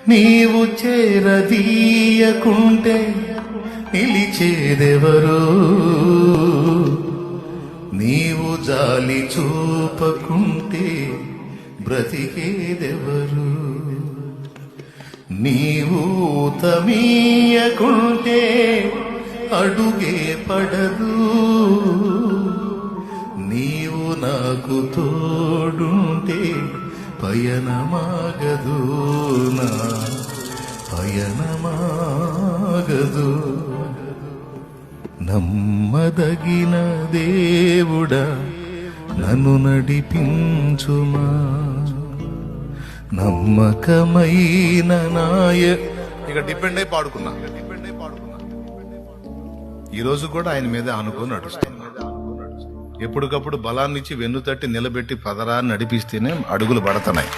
నీవు చేరదీయకుంటే నిలిచేదెవరు, నీవు జాలి చూపకుంటే బ్రతికేదెవరు, నీవు తమీయకుంటే అడుగే పడదు, నీవు నాకు తోడుంటే పయనమాగదు, నా పయనమాగదు. నమ్మదగిన దేవుడా నన్ను నడిపించుమా, నమ్మకమైన ఇక డిపెండ్ అయి పాడుకున్నా. ఈరోజు కూడా ఆయన మీద ఆనుకొని నడుస్తున్నా. ఎప్పటికప్పుడు బలాన్నిచ్చి వెన్ను తట్టి నిలబెట్టి పదరా నడిపిస్తేనే అడుగులు పడుతున్నాయి.